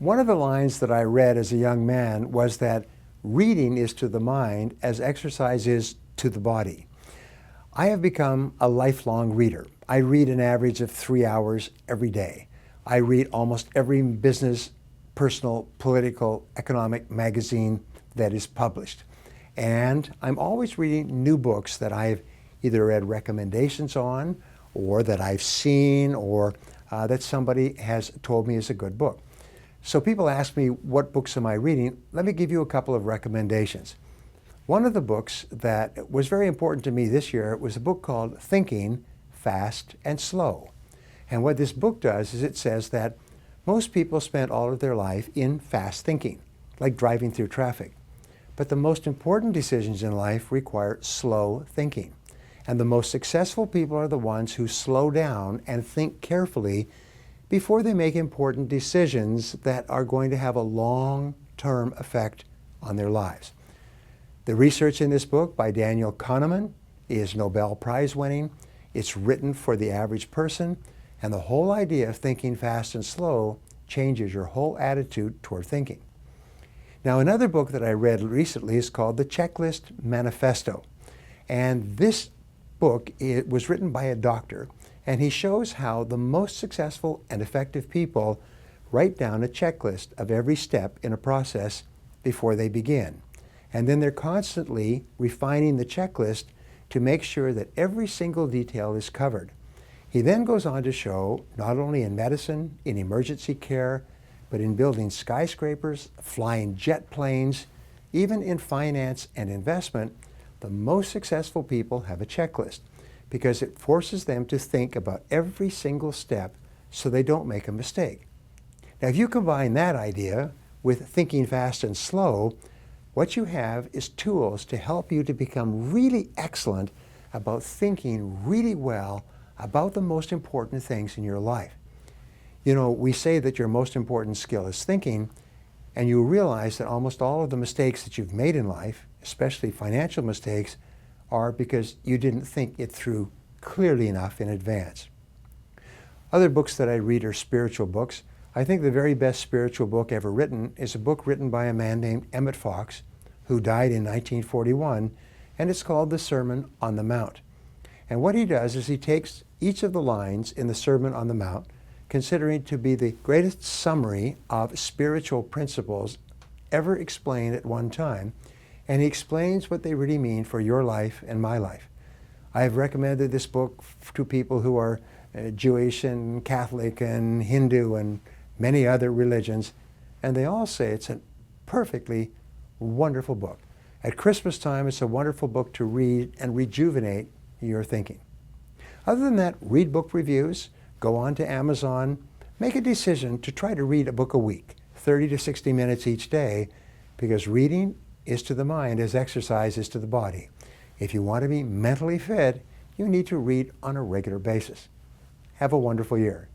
One of the lines that I read as a young man was that reading is to the mind as exercise is to the body. I have become a lifelong reader. I read an average of 3 hours every day. I read almost every business, personal, political, economic magazine that is published. And I'm always reading new books that I've either read recommendations on, or that I've seen, or that somebody has told me is a good book. So people ask me, what books am I reading? Let me give you a couple of recommendations. One of the books that was very important to me this year was a book called Thinking Fast and Slow. And what this book does is it says that most people spend all of their life in fast thinking, like driving through traffic. But the most important decisions in life require slow thinking. And the most successful people are the ones who slow down and think carefully before they make important decisions that are going to have a long-term effect on their lives. The research in this book by Daniel Kahneman is Nobel Prize winning. It's written for the average person, and the whole idea of thinking fast and slow changes your whole attitude toward thinking. Now, another book that I read recently is called The Checklist Manifesto. And this book was written by a doctor, and he shows how the most successful and effective people write down a checklist of every step in a process before they begin. And then they're constantly refining the checklist to make sure that every single detail is covered. He then goes on to show, not only in medicine, in emergency care, but in building skyscrapers, flying jet planes, even in finance and investment, the most successful people have a checklist because it forces them to think about every single step so they don't make a mistake. Now, if you combine that idea with thinking fast and slow, what you have is tools to help you to become really excellent about thinking really well about the most important things in your life. You know, we say that your most important skill is thinking, and you realize that almost all of the mistakes that you've made in life, especially financial mistakes, are because you didn't think it through clearly enough in advance. Other books that I read are spiritual books. I think the very best spiritual book ever written is a book written by a man named Emmett Fox, who died in 1941, and it's called The Sermon on the Mount. And what he does is he takes each of the lines in the Sermon on the Mount, considering to be the greatest summary of spiritual principles ever explained at one time, and he explains what they really mean for your life and my life. I have recommended this book to people who are Jewish and Catholic and Hindu and many other religions, and they all say it's a perfectly wonderful book. At Christmas time, it's a wonderful book to read and rejuvenate your thinking. Other than that, read book reviews, go on to Amazon, make a decision to try to read a book a week, 30 to 60 minutes each day, because reading is to the mind as exercise is to the body. If you want to be mentally fit, you need to read on a regular basis. Have a wonderful year.